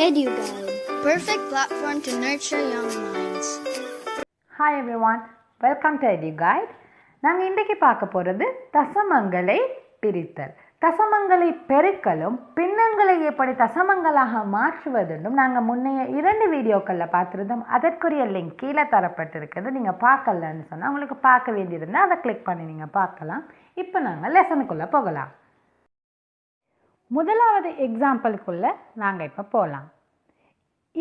EduGuide, perfect platform to nurture young minds. Hi everyone, welcome to EduGuide. நாங்கள் இன்றைக்கு பார்க்க போகிறது தசமங்களை பிரித்தல். தசமங்களை பெருக்கலும் பின்னங்களை எப்படி தசமங்களாக மாற்றுவதுன்னும் நாங்கள் முன்னைய 2 வீடியோக்களில் பார்த்துருந்தோம். அதற்குரிய லிங்க் கீழே தரப்பட்டிருக்கிறது. நீங்கள் பார்க்கலன்னு சொன்னால் உங்களுக்கு பார்க்க வேண்டியிருந்தால் அதை கிளிக் பண்ணி நீங்கள் பார்க்கலாம். இப்போ நாங்கள் லெசனுக்குள்ளே போகலாம். முதலாவது எக்ஸாம்பிளுக்குள்ளே நாங்கள் இப்போ போகலாம்.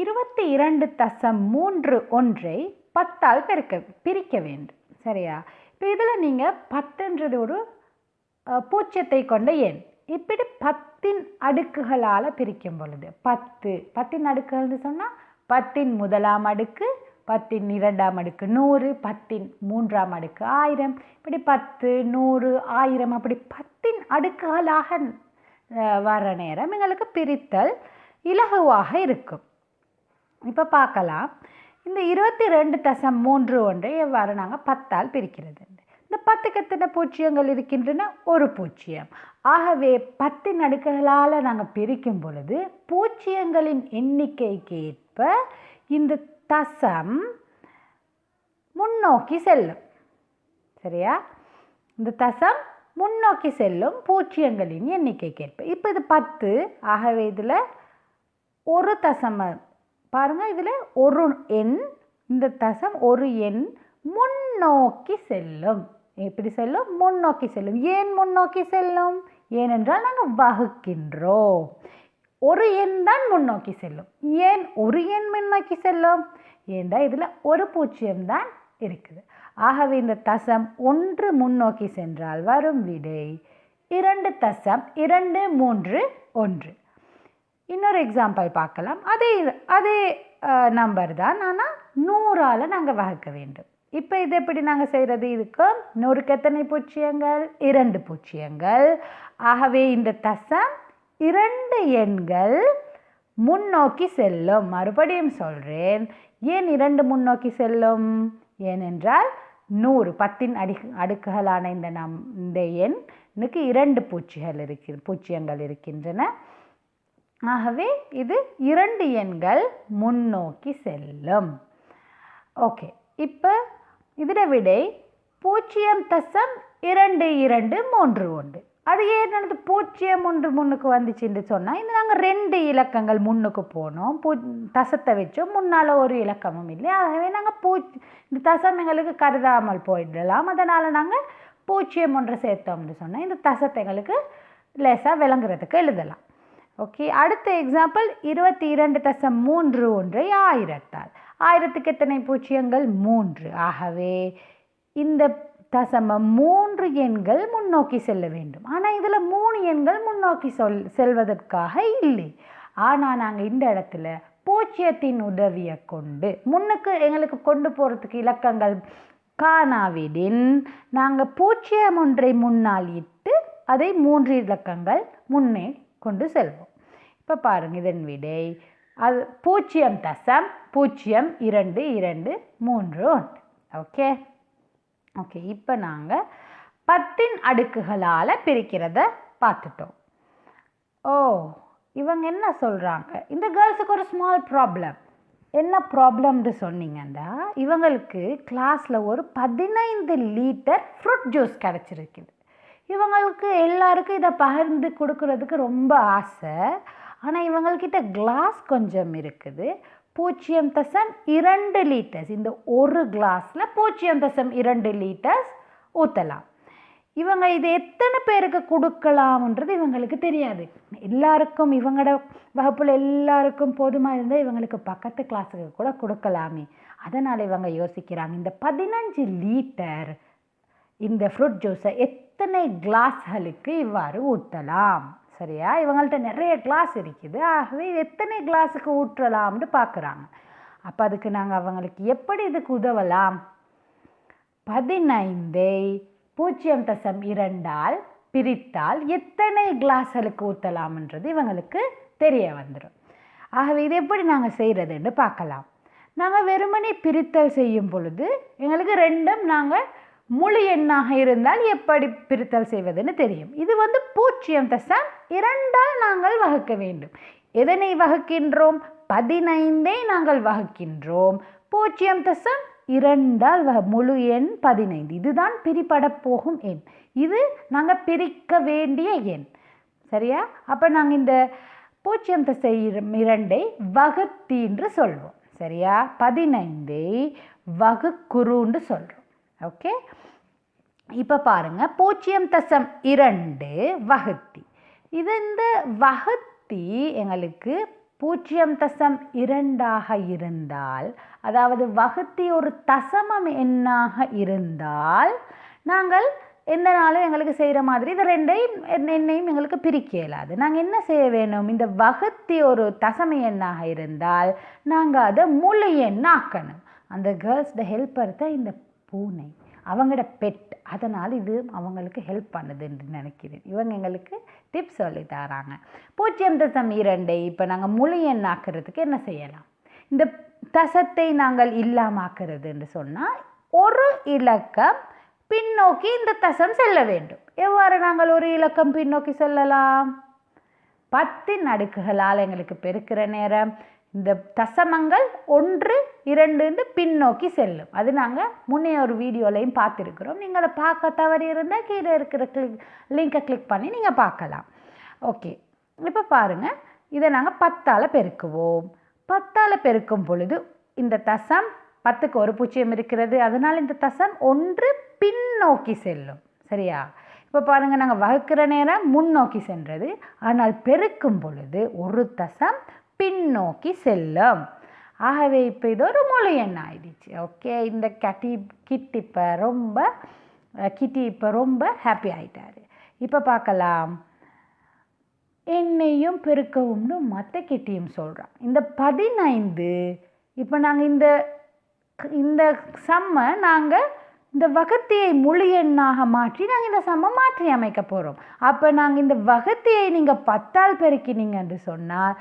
22.31 10ஆல் பிரிக்க வேண்டும். சரியா? இப்போ இதில் நீங்கள் 10ன்றது ஒரு பூஜ்ஜியத்தை கொண்ட எண். இப்படி 10இன் அடுக்குகளால் பிரிக்கும் பொழுது 10இன் அடுக்குகள்னு சொன்னால் 10இன் முதலாம் அடுக்கு, 10இன் இரண்டாம் அடுக்கு 100, 10இன் மூன்றாம் அடுக்கு 1000, இப்படி 10, 100, 1000 அப்படி 10இன் அடுக்குகளாக வர நேரம் எங்களுக்கு பிரித்தல் இலகுவாக இருக்கும். இப்போ பார்க்கலாம், இந்த 22.31 எவ்வாறு நாங்கள் 10ஆல் பிரிக்கிறது. இந்த 10க்கு எத்தனை பூஜ்ஜியங்கள் இருக்கின்றன? ஒரு பூஜ்ஜியம். ஆகவே 10இன் அடுக்குகளால் நாங்கள் பிரிக்கும் பொழுது பூஜ்ஜியங்களின் எண்ணிக்கைக்கு ஏற்ப இந்த தசம் முன்னோக்கி செல்லும். சரியா? இந்த தசம் முன்னோக்கி செல்லும் பூஜ்ஜியங்களின் எண்ணிக்கைக்கு ஏற்ப. இப்போ இது 10, ஆகவே இதில் ஒரு தசம பாருங்கள், இதில் ஒரு எண், இந்த தசம் ஒரு எண் முன்னோக்கி செல்லும். எப்படி செல்லும்? முன்னோக்கி செல்லும். ஏன் முன்னோக்கி செல்லும்? ஏனென்றால் நாங்கள் வகுக்கின்றோம். ஒரு எண் தான் முன்னோக்கி செல்லும். ஏன் ஒரு எண் முன்னோக்கி செல்லும்? ஏன்டா இதில் ஒரு பூஜ்ஜியம் தான் இருக்குது. ஆகவே இந்த தசம் 1 முன்னோக்கி சென்றால் வரும் விடை 2.231. இன்னொரு எக்ஸாம்பிள் பார்க்கலாம். அதே நம்பர் தான், ஆனால் 100ஆல் நாங்கள் வகுக்க வேண்டும். இப்போ இது எப்படி நாங்கள் செய்கிறது? இதுக்கு 100க்கு எத்தனை பூஜ்ஜியங்கள்? 2 பூஜ்ஜியங்கள். ஆகவே இந்த தசம் 2 எண்கள் முன்னோக்கி செல்லும். மறுபடியும் சொல்கிறேன், ஏன் 2 முன்னோக்கி செல்லும்? ஏனென்றால் 100 10இன் அடுக்குகளான இந்த எண்ணுக்கு 2 பூஜ்ஜியங்கள் இருக்கின்றன. ஆகவே இது 2 எண்கள் முன்னோக்கி செல்லும். ஓகே, இப்போ இதில் விடை 0.2231. அது ஏன் 0 முன்னுக்கு வந்துச்சுன்னு சொன்னால், இது நாங்கள் 2 இலக்கங்கள் முன்னுக்கு போனோம். தசத்தை வச்சோம், முன்னால் ஒரு இலக்கமும் இல்லை. ஆகவே நாங்கள் இந்த தசம் எங்களுக்கு கருதாமல் போயிடலாம். அதனால் நாங்கள் 0 சேர்த்தோம்னு சொன்னால் இந்த தசத்தை எங்களுக்கு லேசாக விளங்குறதுக்கு எழுதலாம். ஓகே, அடுத்த எக்ஸாம்பிள் 22.31 1000ஆல். 1000க்கு எத்தனை பூஜ்ஜியங்கள்? 3. ஆகவே இந்த தசமம் 3 எண்கள் முன்னோக்கி செல்ல வேண்டும். ஆனால் இதில் 3 எண்கள் முன்னோக்கி செல்வதற்காக இல்லை. ஆனால் நாங்கள் இந்த இடத்துல பூஜ்ஜியத்தின் உதவியை கொண்டு முன்னுக்கு எங்களுக்கு கொண்டு போகிறதுக்கு இலக்கங்கள் காணாவிடின் நாங்கள் 0 முன்னால் இட்டு அதை 3 இலக்கங்கள் முன்னே கொண்டு செல்வோம். இப்போ பாருங்கள், இதன் விடை அது 0.0223. ஓகே ஓகே, இப்போ நாங்கள் 10இன் அடுக்குகளால் பிரிக்கிறத பார்த்துட்டோம். இவங்க என்ன சொல்கிறாங்க? இந்த கேர்ள்ஸுக்கு ஒரு ஸ்மால் ப்ராப்ளம். என்ன ப்ராப்ளம்னு சொன்னீங்கன்னா, இவங்களுக்கு கிளாஸில் ஒரு 15 லிட்டர் ஃப்ரூட் ஜூஸ் கிடச்சிருக்குது. இவங்களுக்கு எல்லாருக்கும் இதை பகிர்ந்து கொடுக்கறதுக்கு ரொம்ப ஆசை. ஆனால் இவங்கக்கிட்ட கிளாஸ் கொஞ்சம் இருக்குது. 0.2 லிட்டர்ஸ், இந்த ஒரு கிளாஸில் 0.2 லிட்டர்ஸ் ஊற்றலாம். இவங்க இது எத்தனை பேருக்கு கொடுக்கலாம்ன்றது இவங்களுக்கு தெரியாது. எல்லாருக்கும் இவங்களோட வகுப்பில் எல்லாருக்கும் போதுமாக இருந்தால் இவங்களுக்கு பக்கத்து கிளாஸுக்கு கூட கொடுக்கலாமே. அதனால் இவங்க யோசிக்கிறாங்க, இந்த 15 லிட்டர் இந்த ஃப்ரூட் ஜூஸை எத்தனை கிளாஸ்களுக்கு இவ்வாறு ஊற்றலாம். சரியா? இவங்கள்ட்ட நிறைய கிளாஸ் இருக்குது. ஆகவே எத்தனை கிளாஸுக்கு ஊற்றலாம்னு பார்க்குறாங்க. அப்போ அதுக்கு நாங்கள் அவங்களுக்கு எப்படி இதுக்கு உதவலாம்? 15ஐ 0.2ஆல் பிரித்தால் எத்தனை கிளாஸ்களுக்கு ஊற்றலாம்ன்றது இவங்களுக்கு தெரிய வந்துடும். ஆகவே இது எப்படி நாங்கள் செய்கிறதுன்னு பார்க்கலாம். நாங்கள் வெறுமனே பிரித்தல் செய்யும் பொழுது எங்களுக்கு 2ம் நாங்கள் முழு எண்ணாக இருந்தால் எப்படி பிரித்தல் செய்வதுன்னு தெரியும். இது 0.2ஆல் நாங்கள் வகுக்க வேண்டும். எதனை வகுக்கின்றோம்? 15ஐ நாங்கள் வகுக்கின்றோம் 0.2 முழு எண் 15. இதுதான் பிரிபட போகும் எண். இது நாங்கள் பிரிக்க வேண்டிய எண். சரியா? அப்போ நாங்கள் இந்த 0.2 வகுத்தி என்று சொல்வோம். சரியா? 15ஐ வகுக்குறுன்னு சொல்கிறோம். ஓகே, இப்போ பாருங்க 0.2 வகுத்தி. இது இந்த வகுத்தி எங்களுக்கு 0.2 இருந்தால், அதாவது வகுத்தி ஒரு தசமம் எண்ணாக இருந்தால் நாங்கள் எந்த நாளும் எங்களுக்கு செய்கிற மாதிரி இந்த எண்ணையும் எங்களுக்கு பிரிக்க இயலாது. நாங்கள் என்ன செய்ய வேணும்? இந்த வகுத்தி ஒரு தசம எண்ணாக இருந்தால் நாங்கள் அதை முழு எண்ணாக்கணும். அந்த கேர்ள்ஸ்ட ஹெல்ப்பர் தான் இந்த பூனை, அவங்களோட பெட். அதனால் இது அவங்களுக்கு ஹெல்ப் பண்ணுதுன்னு நினைக்கிறேன். இவங்க எங்களுக்கு டிப்ஸ் சொல்லி தராங்க. 0.2 இப்போ நாங்கள் முழு எண்ணாக்குறதுக்கு என்ன செய்யலாம்? இந்த தசத்தை நாங்கள் இல்லாமாக்குறதுன்னு சொன்னால் ஒரு இலக்கம் பின்னோக்கி இந்த தசம் செல்ல வேண்டும். எவ்வாறு நாங்கள் ஒரு இலக்கம் பின்னோக்கி செல்லலாம்? 10 அடுக்குகளால் எங்களுக்கு பெருக்கிற நேரம் இந்த தசமங்கள் 1, 2 பின்னோக்கி செல்லும். அது நாங்கள் முன்னைய ஒரு வீடியோலையும் பார்த்துருக்குறோம். நீங்கள் அதை பார்க்க தவறி இருந்தால் கீழே இருக்கிற லிங்கை கிளிக் பண்ணி நீங்கள் பார்க்கலாம். ஓகே, இப்போ பாருங்கள், இதை நாங்கள் 10ஆல் பெருக்குவோம். 10ஆல் பெருக்கும் பொழுது இந்த தசம் 10க்கு ஒரு பூஜ்ஜியம் இருக்கிறது, அதனால் இந்த தசம் 1 பின்னோக்கி செல்லும். சரியா? இப்போ பாருங்கள், நாங்கள் வகுக்கிற நேரம் முன்னோக்கி சென்றது, ஆனால் பெருக்கும் பொழுது ஒரு தசம் பின்னோக்கி செல்லும். ஆகவே இப்போ இது ஒரு முழு எண் ஆயிடுச்சு. ஓகே, இந்த கிட்டி இப்போ ரொம்ப ஹாப்பி ஆகிட்டாரு. இப்போ பார்க்கலாம், என்னையும் பெருக்கவும்னு மற்ற கிட்டியும் சொல்கிறான். இந்த 15 இப்போ நாங்கள் இந்த சம்மை நாங்கள் இந்த வகுத்தியை முழு எண்ணாக மாற்றி நாங்கள் இந்த சம்மை மாற்றி அமைக்க போகிறோம். அப்போ நாங்கள் இந்த வகுத்தியை நீங்கள் 10ஆல் பெருக்கினீங்கன்னு சொன்னால்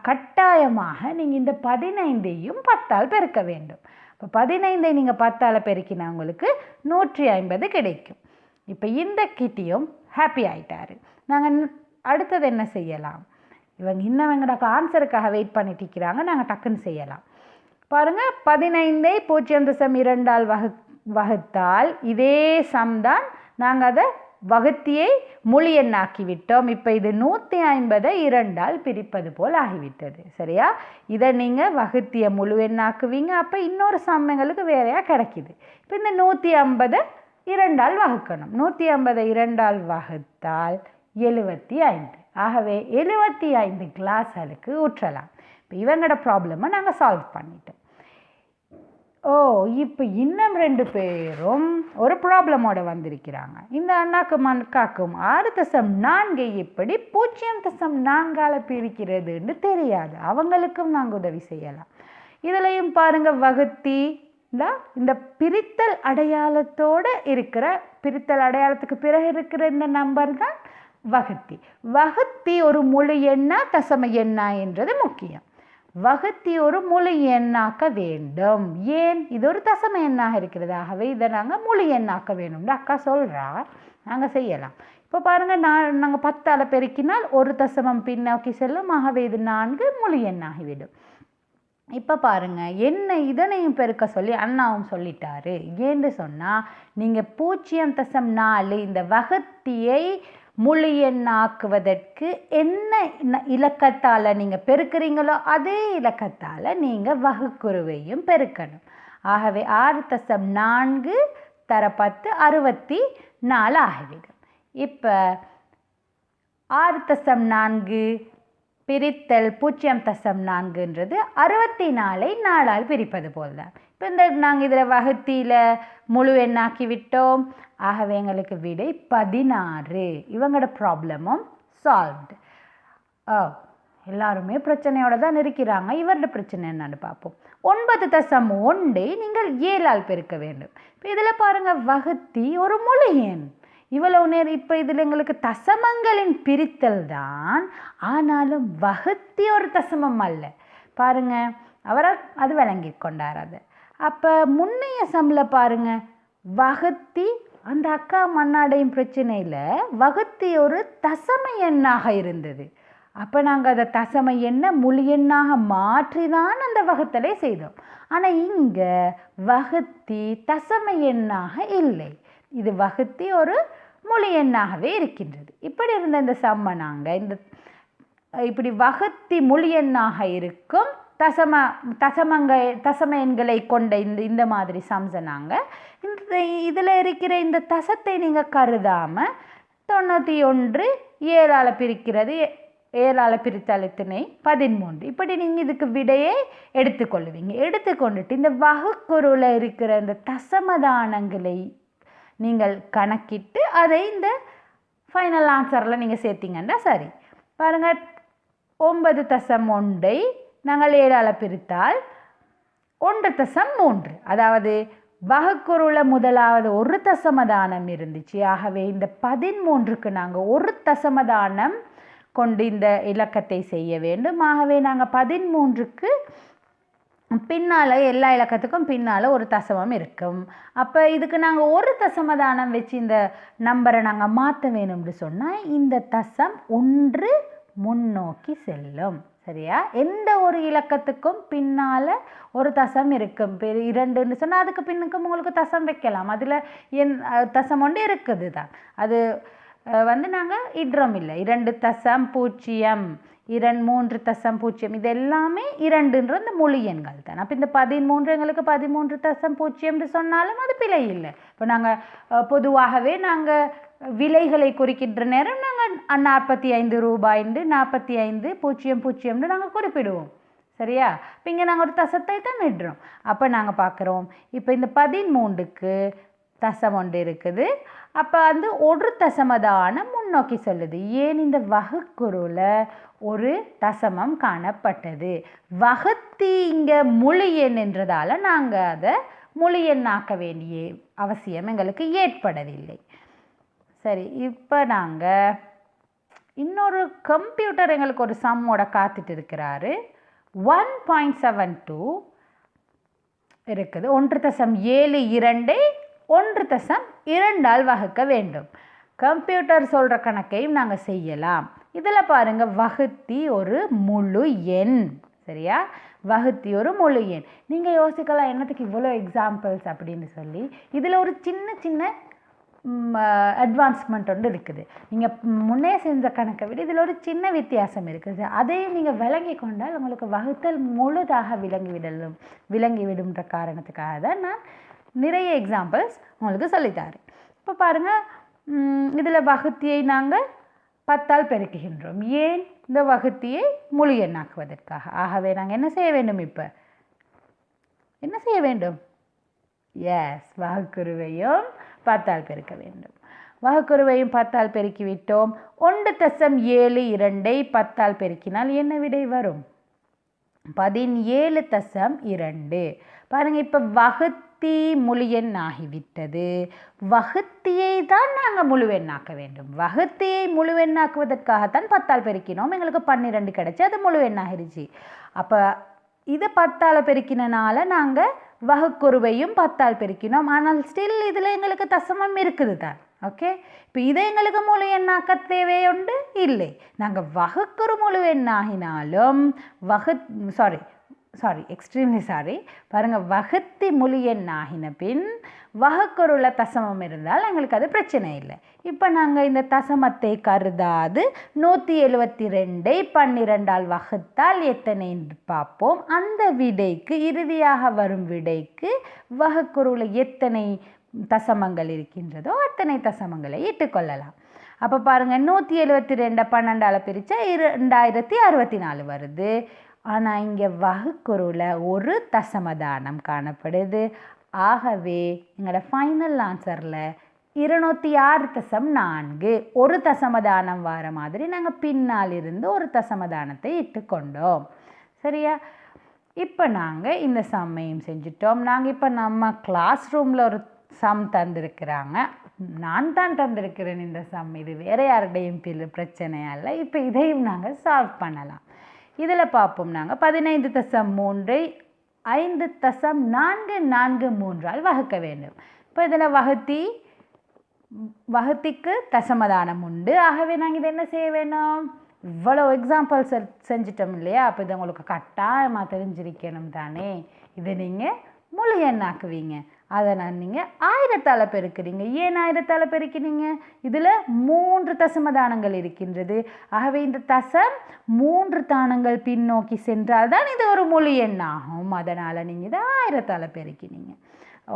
கட்டாயமாக நீங்கள் இந்த 15ஐயும் 10ஆல் பெருக்க வேண்டும். இப்போ 15ஐ நீங்கள் 10ஆல் பெருக்கினா உங்களுக்கு 150 கிடைக்கும். இப்போ இந்த கிட்டியும் ஹாப்பி ஆகிட்டாரு. நாங்கள் அடுத்தது என்ன செய்யலாம்? இவங்க இன்னும் எங்களுக்கு ஆன்சருக்காக வெயிட் பண்ணிட்டு இருக்கிறாங்க. நாங்கள் டக்குன்னு செய்யலாம். பாருங்கள், 15ஐ 0.2ஆல் வகுத்தால் இதே சம் தான். நாங்கள் அதை வகுத்தியை முழு எண்ணாக்கி விட்டோம். இப்போ இது 150ஐ 2ஆல் பிரிப்பது போல் ஆகிவிட்டது. சரியா? இதை நீங்கள் வகுத்தியை முழு எண்ணாக்குவீங்க. அப்போ இன்னொரு சம் எங்களுக்கு வேறையாக கிடைக்கிது. இப்போ இந்த 150ஐ 2ஆல் வகுக்கணும். 150ஐ 2ஆல் வகுத்தால் 75. ஆகவே 75 கிளாஸ்களுக்கு ஊற்றலாம். இப்போ இவங்களோட ப்ராப்ளமை நாங்கள் சால்வ் பண்ணிட்டோம். இப்போ இன்னும் 2 பேரும் ஒரு ப்ராப்ளமோட வந்திருக்கிறாங்க. இந்த அண்ணாக்கும் 6.4 எப்படி 0.4ஆல் பிரிக்கிறதுன்னு தெரியாது. அவங்களுக்கும் நாங்கள் உதவி செய்யலாம். இதுலையும் பாருங்கள், வகுத்தி இந்த பிரித்தல் அடையாளத்தோடு இருக்கிற, பிரித்தல் அடையாளத்துக்கு பிறகு இருக்கிற இந்த நம்பர் தான் வகுத்தி. வகுத்தி ஒரு முழு எண்ணா தசம எண்ணா என்றது முக்கியம். வகுத்தி ஒரு முழு எண்ணாக்க வேண்டும். ஏன்? இது ஒரு தசம எண்ணாக இருக்கிறது. ஆகவே இதை நாங்கள் முழு எண்ணாக்க வேணும்னு அக்கா சொல்கிறா. நாங்கள் செய்யலாம். இப்போ பாருங்கள், நாங்கள் 10ஆல் பெருக்கினால் ஒரு தசமம் பின்னோக்கி செல்லும். ஆகவே இது 4 முழு எண்ணாகிவிடும். இப்போ பாருங்கள், என்ன இதனையும் பெருக்க சொல்லி அண்ணாவும் சொல்லிட்டாரு. ஏன்னு சொன்னால், நீங்கள் 0.4 இந்த வகுத்தியை முழு எண்ணாக்குவதற்கு என்ன இலக்கத்தால் நீங்கள் பெருக்கிறீங்களோ அதே இலக்கத்தால் நீங்கள் வகுக்குருவையும் பெருக்கணும். ஆகவே 6.4 தர 10 64 ஆகிவிடும். இப்போ 6.4 பிரித்தல் 0.4ன்றது 64ஐ 4ஆல் பிரிப்பது போல் தான். இப்போ நாங்கள் இதில் வகுத்தியில் முழு எண்ணாக்கி விட்டோம். ஆகவே எங்களுக்கு விடை 16. இவங்களோட ப்ராப்ளமும் சால்வ்டு. எல்லாருமே பிரச்சனையோடு தான் இருக்கிறாங்க. இவரோட பிரச்சனை என்னன்னு பார்ப்போம். 9.1 நீங்கள் 7ஆல் பெருக்க வேண்டும். இப்போ இதில் பாருங்கள், வகுத்தி ஒரு முழு எண். இவ்வளவு நேரம் இப்போ இதில் எங்களுக்கு தசமங்களின் பிரித்தல் தான், ஆனாலும் வகுத்தி ஒரு தசமம் அல்ல. பாருங்கள், அவரால் அது விளங்கி கொண்டார். அது அப்போ முன்னைய சம்மில் பாருங்கள், வகுத்தி அந்த அக்கா மண்ணாடையும் பிரச்சனையில் வகுத்தி ஒரு தசம எண்ணாக இருந்தது. அப்போ நாங்கள் அதை தசம எண்ணை முழு எண்ணாக மாற்றி தான் அந்த வகுத்தலை செய்தோம். ஆனால் இங்கே வகுத்தி தசம எண்ணாக இல்லை, இது வகுத்தி ஒரு முழு எண்ணாகவே இருக்கின்றது. இப்படி இருந்த இந்த சம்மை நாங்கள் இப்படி வகுத்தி முழு எண்ணாக இருக்கும் தசம எண்களை கொண்ட இந்த மாதிரி சம்ஸை நாங்கள் இதில் இருக்கிற இந்த தசத்தை நீங்கள் கருதாமல் 91 7ஆல் பிரிக்கிறது, 7ஆல் பிரித்தால் எத்தனை 13. இப்படி நீங்கள் இதுக்கு விடையை எடுத்துக்கொள்ளுவீங்க. எடுத்துக்கொண்டுட்டு இந்த வகுக்குருவில் இருக்கிற இந்த தசமதானங்களை நீங்கள் கணக்கிட்டு அதை இந்த ஃபைனல் ஆன்சரில் நீங்கள் சேர்த்திங்கன்னா சரி. பாருங்கள், 9.1 நாங்கள் 7ஆல் பிரித்தால் 1.3, அதாவது வகுக்குருவில் முதலாவது ஒரு தசமதானம் இருந்துச்சு. ஆகவே இந்த 13க்கு நாங்கள் ஒரு தசமதானம் கொண்டு இந்த இலக்கத்தை செய்ய வேண்டும். ஆகவே நாங்கள் 13க்கு பின்னால் எல்லா இலக்கத்துக்கும் பின்னால் ஒரு தசமம் இருக்கும். அப்போ இதுக்கு நாங்கள் ஒரு தசமதானம் வச்சு இந்த நம்பரை நாங்கள் மாற்ற வேணும்னு சொன்னால் இந்த தசம் 1 முன்னோக்கி செல்லும். சரியா? எந்த ஒரு இலக்கத்துக்கும் பின்னால் ஒரு தசம் இருக்கும். 2ன்னு சொன்னால் அதுக்கு பின்னுக்கும் உங்களுக்கு தசம் வைக்கலாம். அதில் தசம் 1 இருக்குது தான், அது நாங்கள் இடுறோம் இல்லை. 2.0 3.0 இது எல்லாமே 2ன்ற இந்த முழு எண்கள் தான். அப்போ இந்த 13 எங்களுக்கு 13.0 சொன்னாலும் அது பிழை இல்லை. இப்போ நாங்கள் பொதுவாகவே நாங்கள் விலைகளை குறிக்கின்ற நேரம் நாங்கள் 45 ரூபாய்ண்டு 45.00 நாங்கள் குறிப்பிடுவோம். சரியா? இப்போ இங்கே நாங்கள் ஒரு தசத்தை தான் இடுறோம். அப்போ நாங்கள் பார்க்குறோம், இப்போ இந்த 13க்கு தசம் 1 இருக்குது. அப்போ ஒரு தசமதானம் முன்னோக்கி சொல்லுது. ஏன்? இந்த வகுக்குருவில் ஒரு தசமம் காணப்பட்டது. வகுத்தி இங்கே முழு எண் என்றதால் நாங்கள் அதை முழு எண்ணாக்க வேண்டிய அவசியம் எங்களுக்கு ஏற்படவில்லை. சரி, இப்போ நாங்கள் இன்னொரு கம்ப்யூட்டர் எங்களுக்கு ஒரு சம்மோட காத்துட்டு இருக்கிறாரு. 1.72 இருக்குது. 1.72 1.2ஆல் வகுக்க வேண்டும். கம்ப்யூட்டர் சொல்கிற கணக்கையும் நாங்கள் செய்யலாம். இதில் பாருங்கள், வகுத்தி ஒரு முழு எண். சரியா? வகுத்தி ஒரு முழு எண். நீங்கள் யோசிக்கலாம், என்னத்துக்கு இவ்வளோ எக்ஸாம்பிள்ஸ் அப்படின்னு சொல்லி. இதில் ஒரு சின்ன அட்வான்ஸ்மெண்ட் ஒன்று இருக்குது. நீங்கள் முன்னே செஞ்ச கணக்கை விட இதில் ஒரு சின்ன வித்தியாசம் இருக்குது. அதையும் நீங்கள் விளங்கி கொண்டால் உங்களுக்கு வகுத்தல் முழுதாக விளங்கிவிடும்ன்ற காரணத்துக்காக தான் நான் நிறைய எக்ஸாம்பிள்ஸ் உங்களுக்கு சொல்லித்தாரேன். இப்போ பாருங்கள், இதில் வகுத்தியை நாங்கள் 10ஆல் பெருக்குகின்றோம். ஏன்? இந்த வகுத்தியை முழு எண்ணாக்குவதற்காக. ஆகவே நாங்கள் என்ன செய்ய வேண்டும்? இப்போ என்ன செய்ய வேண்டும்? எஸ், வகுக்குருவையும் 10ஆல் பெருக்க வேண்டும். வகுக்குருவையும் 10ஆல் பெருக்கிவிட்டோம். 1.72 10ஆல் பெருக்கினால் என்ன விடை வரும்? 17.2. பாருங்கள், இப்போ வகுத்தி முழு எண் ஆகிவிட்டது. வகுத்தியை தான் நாங்கள் முழு எண்ணாக்க வேண்டும். வகுத்தியை முழு எண்ணாக்குவதற்காகத்தான் 10ஆல் பெருக்கினோம். எங்களுக்கு 12 கிடச்சி, அது முழு எண்ணாகிருச்சு. அப்போ இதை 10ஆல் பெருக்கினால நாங்கள் வகுக்குருவையும் 10ஆல் பெருக்கினோம். ஆனால் ஸ்டில் இதில் எங்களுக்கு தசமம் இருக்குது தான். ஓகே, இப்போ இதை எங்களுக்கு முழு எண்ணாக்க தேவையுண்டு இல்லை. நாங்கள் வகுக்குரு முழு எண்ணாகினாலும் எக்ஸ்ட்ரீம்லி சாரி. பாருங்கள், வகுத்தி முழு எண் ஆகின பின் வகுக்குருள தசமம் இருந்தால் எங்களுக்கு அது பிரச்சனை இல்லை. இப்போ நாங்கள் இந்த தசமத்தை கருதாது 172ஐ 12ஆல் வகுத்தால் எத்தனை என்று பார்ப்போம். அந்த விடைக்கு, இறுதியாக வரும் விடைக்கு வகுக்குருள எத்தனை தசமங்கள் இருக்கின்றதோ அத்தனை தசமங்களை இட்டுக்கொள்ளலாம். அப்போ பாருங்கள், 172 12ஆல் பிரித்தா 2064 வருது. ஆனால் இங்கே வகுக்குருவில் ஒரு தசமதானம் காணப்படுது. ஆகவே எங்களோட ஃபைனல் ஆன்சரில் 206.4 ஒரு தசமதானம் வர மாதிரி நாங்கள் பின்னால் இருந்து ஒரு தசமதானத்தை இட்டுக்கொண்டோம். சரியா? இப்போ நாங்கள் இந்த சம்மையும் செஞ்சிட்டோம். நாங்கள் இப்போ நம்ம கிளாஸ் ரூமில் ஒரு சம் தந்திருக்கிறாங்க. நான் தான் தந்திருக்கிறேன் இந்த சம். இது வேறு யாருடையும் பிரச்சனையா இல்லை. இப்போ இதையும் நாங்கள் சால்வ் பண்ணலாம். இதில் பார்ப்போம், நாங்கள் 15.3ஐ 5.443ஆல் வகுக்க வேண்டும். இப்போ இதில் வகுத்திக்கு தசமதானம் உண்டு. ஆகவே நாங்கள் இதை என்ன செய்ய வேணும்? இவ்வளோ எக்ஸாம்பிள்ஸ் செஞ்சிட்டோம் இல்லையா? அப்போ இதை உங்களுக்கு கட்டாயமாக தெரிஞ்சிருக்கணும் தானே. இதை நீங்கள் முழு எண்ணாக்குவீங்க. அதை நீங்கள் 1000ஆல் பெருக்கிறீங்க. ஏன் 1000ஆல் பெருக்கினீங்க? இதில் 3 தசமதானங்கள் இருக்கின்றது. ஆகவே இந்த தசம் 3 தானங்கள் பின்னோக்கி சென்றால் தான் இது ஒரு முழு எண்ணாகும். அதனால் நீங்கள் இதை 1000ஆல் பெருக்கினீங்க.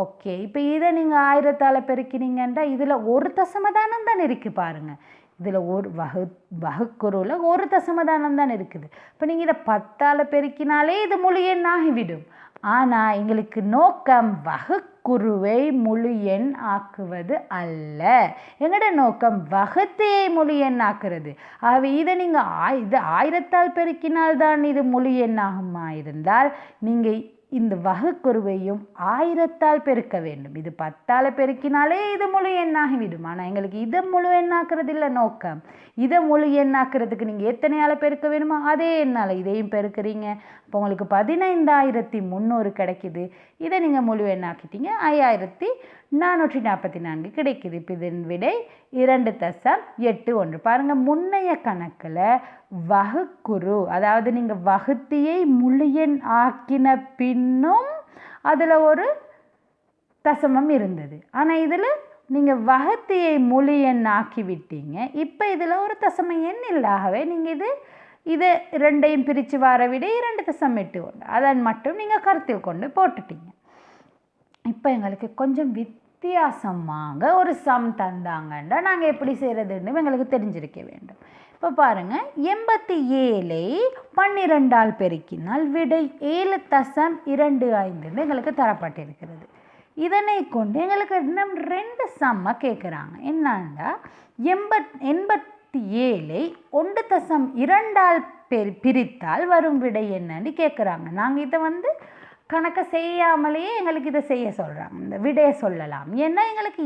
ஓகே, இப்போ இதை நீங்கள் 1000ஆல் பெருக்கினீங்கன்னா இதில் ஒரு தசமதானம் தான் இருக்குது பாருங்கள். இதில் ஒரு வகுக்குருவில் ஒரு தசமதானம் தான் இருக்குது. இப்போ நீங்கள் இதை 10ஆல் பெருக்கினாலே இது முழு எண்ணாகிவிடும். ஆனால் எங்களுக்கு நோக்கம் வகுக்குருவை முழு எண் ஆக்குவது அல்ல. எங்களோட நோக்கம் வகுத்தையை முழு எண் ஆக்குறது. ஆகவே இதை நீங்கள் இது 1000ஆல் பெருக்கினால்தான் இது முழு எண்ணாகுமா இருந்தால் நீங்கள் இந்த வகுக்குருவையும் 1000ஆல் பெருக்க வேண்டும். இது 10ஆல் பெருக்கினாலே இது முழு எண்ணாகிவிடும். ஆனால் எங்களுக்கு இதை முழு எண்ணாக்குறது இல்லை நோக்கம். இதை முழு எண்ணாக்குறதுக்கு நீங்கள் எத்தனையால் பெருக்க வேணுமோ அதே எண்ணால் இதையும் பெருக்கிறீங்க. இப்போ உங்களுக்கு 15300 கிடைக்குது. இதை நீங்கள் முழு எண்ணாக்கிட்டீங்க, 5444 கிடைக்குது. இப்போ இதன் விடை 2.81. பாருங்கள், முன்னைய கணக்கில் வகுக்குரு, அதாவது நீங்கள் வகுத்தியை முழு எண் ஆக்கின பின்னும் அதில் ஒரு தசமம் இருந்தது. ஆனால் இதில் நீங்கள் வகுத்தியை முழு எண் ஆக்கி விட்டீங்க. இப்போ இதில் ஒரு தசம எண் இல்லாகவே நீங்கள் இதை ரெண்டையும் பிரித்து வர விட 2.81 அதன் மட்டும் நீங்கள் கருத்தில் கொண்டு போட்டுட்டீங்க. இப்போ எங்களுக்கு கொஞ்சம் வித்தியாசமாக ஒரு சம் தந்தாங்கன்னா நாங்கள் எப்படி செய்கிறதுன்னு எங்களுக்கு தெரிஞ்சிருக்க வேண்டும். இப்போ பாருங்கள், 87ஐ 12ஆல் பெருக்கினால் விடை 7.25 எங்களுக்கு தரப்பட்டிருக்கிறது. இதனை கொண்டு எங்களுக்கு இன்னும் 2 சம்மை கேட்குறாங்க. என்னன்னா 87ஐ 1.2ஆல் பிரித்தால் வரும் விடை என்னன்னு கேட்குறாங்க. நாங்கள் இதை கணக்கை செய்யாமலேயே எங்களுக்கு இதை செய்ய சொல்கிறாங்க. இந்த விடையை சொல்லலாம். ஏன்னா எங்களுக்கு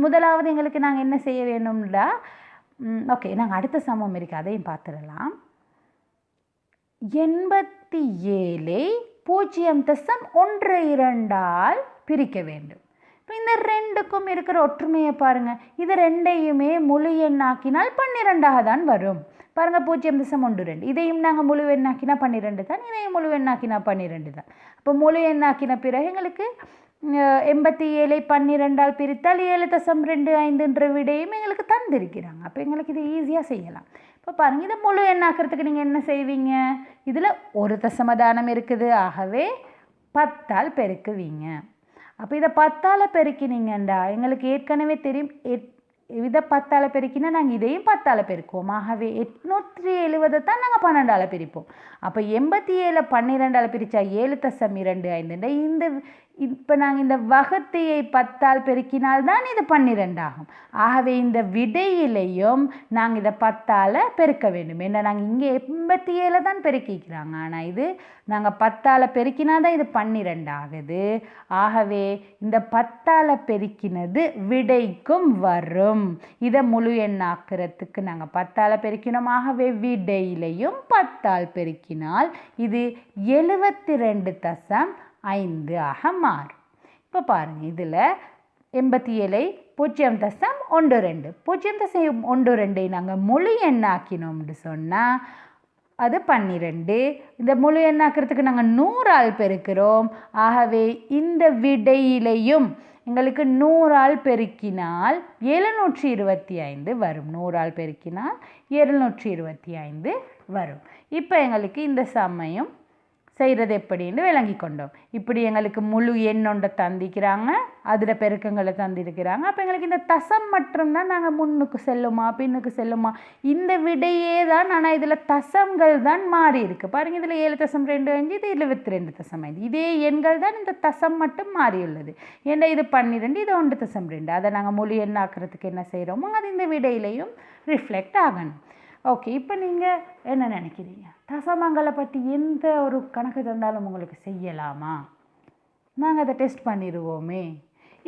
முதலாவது எங்களுக்கு நாங்கள் என்ன செய்ய வேணும்டா, ஓகே, நாங்கள் அடுத்த சமம் இருக்குது அதையும் பார்த்துடலாம். 87ஐ 0.12ஆல் பிரிக்க வேண்டும். இப்போ இந்த ரெண்டுக்கும் இருக்கிற ஒற்றுமையை பாருங்கள். இது ரெண்டையுமே முழு எண்ணாக்கினால் 12ஆக தான் வரும். பாருங்கள், 0.12. இதையும் நாங்கள் முழு எண்ணாக்கினா 12 தான், இதையும் முழு எண்ணாக்கினா 12 தான். அப்போ முழு எண்ணாக்கின பிறகு எங்களுக்கு 87ஐ 12ஆல் பிரித்தால் 7.25 விடையும் எங்களுக்கு தந்திருக்கிறாங்க. அப்போ எங்களுக்கு இது ஈஸியாக செய்யலாம். இப்போ பாருங்கள், இதை முழு எண்ணாக்கிறதுக்கு நீங்கள் என்ன செய்வீங்க? இதில் ஒரு தசமதானம் இருக்குது. ஆகவே 10ஆல் பெருக்குவீங்க. அப்போ இதை 10ஆல் பெருக்கினீங்கண்டா எங்களுக்கு ஏற்கனவே தெரியும். இதை 10ஆல் பெருக்கினா நாங்கள் இதையும் 10ஆல் பெருக்குவோம். ஆகவே 870 தான் நாங்கள் 12ஆல் பிரிப்போம். அப்போ 87 12ஆல் பிரித்தா 7.25. இந்த இப்போ நாங்கள் இந்த வகுத்தையை 10ஆல் பெருக்கினால்தான் இது 12 ஆகும். ஆகவே இந்த விடையிலையும் நாங்கள் இதை 10ஆல் பெருக்க வேண்டும். ஏன்னா நாங்கள் இங்கே 87 தான் பெருக்கிக்கிறாங்க. ஆனால் இது நாங்கள் 10ஆல் பெருக்கினா தான் இது 12 ஆகுது. ஆகவே இந்த 10ஆல் பெருக்கினது விடைக்கும் வரும். இதை முழு எண்ணாக்கிறதுக்கு நாங்கள் 10ஆல் பெருக்கினோம். ஆகவே விடையிலையும் 10ஆல் பெருக்கினால் இது 72.5 ஆக மாறும். இப்போ பாருங்கள், இதில் 87ஐ 0.12 0.12 நாங்கள் முழு எண்ணாக்கினோம்னு சொன்னால் அது 12. இந்த முழு எண்ணாக்கிறதுக்கு நாங்கள் 100ஆல் பெருக்கிறோம். ஆகவே இந்த விடையிலையும் எங்களுக்கு 100ஆல் பெருக்கினால் 725 வரும். 100ஆல் பெருக்கினால் 725 வரும். இப்போ எங்களுக்கு இந்த சமயம் செய்கிறது எப்படின்னு விளங்கி கொண்டோம். இப்படி எங்களுக்கு முழு எண்ணொண்டை தந்திக்கிறாங்க, அதில் பெருக்கங்களை தந்திருக்கிறாங்க. அப்போ எங்களுக்கு இந்த தசம் மட்டும்தான் நாங்கள் முன்னுக்கு செல்லுமா பின்னுக்கு செல்லுமா இந்த விடையே தான். ஆனால் இதில் தசம்கள் தான் மாறி இருக்குது. பாருங்கள், இதில் 7.25 இது 22.5. இதே எண்கள் தான், இந்த தசம் மட்டும் மாறியுள்ளது. ஏன்னா இது 12 இது 1.2. அதை நாங்கள் முழு எண்ணாக்கிறதுக்கு என்ன செய்கிறோமோ அது இந்த விடையிலையும் ரிஃப்ளெக்ட் ஆகணும். ஓகே, இப்போ நீங்கள் என்ன நினைக்கிறீங்க? தசமங்களை பற்றி எந்த ஒரு கணக்கு தந்தாலும் உங்களுக்கு செய்யலாமா? நாங்கள் அதை டெஸ்ட் பண்ணிடுவோமே.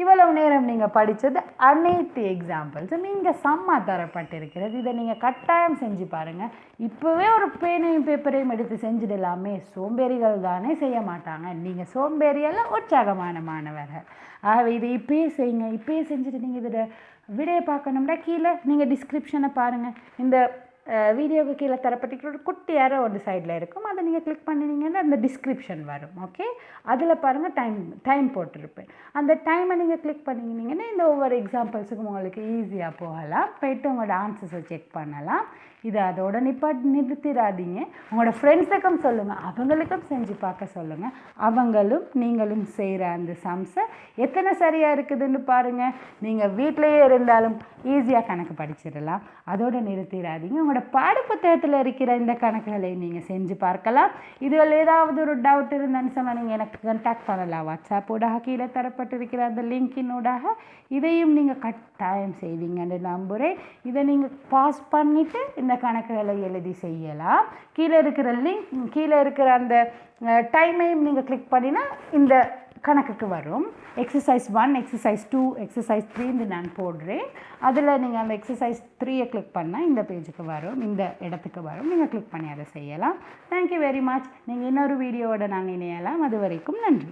இவ்வளவு நேரம் நீங்கள் படித்தது அனைத்து எக்ஸாம்பிள்ஸும் இங்கே சம்மா தரப்பட்டிருக்கிறது. இதை நீங்கள் கட்டாயம் செஞ்சு பாருங்கள். இப்போவே ஒரு பேனையும் பேப்பரையும் எடுத்து செஞ்சிடலாமே. சோம்பேறிகள் தானே செய்ய மாட்டாங்க. நீங்கள் சோம்பேறியெல்லாம் உற்சாகமான மாணவர்கள். ஆகவே இதை இப்போயே செய்யுங்க. இப்போயே செஞ்சுட்டு நீங்கள் இதில் விடையை பார்க்கணும்னா கீழே நீங்கள் டிஸ்கிரிப்ஷனை பாருங்கள். இந்த வீடியோவுக்கு கீழே தரப்பட்டிருக்கிற ஒரு குட்டி யாரோ ஒரு சைடில் இருக்கும், அதை நீங்கள் கிளிக் பண்ணினீங்கன்னா அந்த டிஸ்கிரிப்ஷன் வரும். ஓகே, அதில் பாருங்கள் டைம் போட்டிருப்பேன். அந்த டைமை நீங்கள் கிளிக் பண்ணிங்கன்னா இந்த ஒவ்வொரு எக்ஸாம்பிள்ஸுக்கும் உங்களுக்கு ஈஸியாக போகலாம், போய்ட்டு உங்களோட ஆன்சர்ஸை செக் பண்ணலாம். இதை அதோட நிறுத்திடாதீங்க, உங்களோட ஃப்ரெண்ட்ஸுக்கும் சொல்லுங்கள், அவங்களுக்கும் செஞ்சு பார்க்க சொல்லுங்கள். அவங்களும் நீங்களும் செய்கிற அந்த சம்ஸை எத்தனை சரியாக இருக்குதுன்னு பாருங்கள். நீங்கள் வீட்டிலையே இருந்தாலும் ஈஸியாக கணக்கு படிச்சிடலாம். அதோடு நிறுத்திடாதீங்க, உங்களோட பாடப்புத்தகத்தில் இருக்கிற இந்த கணக்குகளை நீங்கள் செஞ்சு பார்க்கலாம். இதில் ஏதாவது ஒரு டவுட் இருந்தான்னு சொன்னால் நீங்கள் எனக்கு கான்டாக்ட் பண்ணலாம். வாட்ஸ்அப் ஊடாக கீழே தரப்பட்டிருக்கிற அந்த லிங்கினூடாக இதையும் நீங்கள் கட்டாயம் செய்வீங்கன்னு நம்புகிறேன். இதை நீங்கள் பாஸ் பண்ணிவிட்டு இந்த கணக்குகளை எழுதி செய்யலாம். கீழே இருக்கிற லிங்க், கீழே இருக்கிற அந்த டைமையும் நீங்கள் கிளிக் பண்ணினா இந்த கணக்குக்கு வரும். எக்ஸசைஸ் 1, எக்ஸசைஸ் 2, எக்ஸசைஸ் 3 நான் போடுறேன். அதில் நீங்கள் அந்த எக்ஸசைஸ் 3 கிளிக் பண்ணால் இந்த பேஜுக்கு வரும், இந்த இடத்துக்கு வரும். நீங்கள் கிளிக் பண்ணி அதை செய்யலாம். Thank you very much. நீங்கள் இன்னொரு வீடியோவோட நாங்கள் இணையலாம். அது வரைக்கும் நன்றி.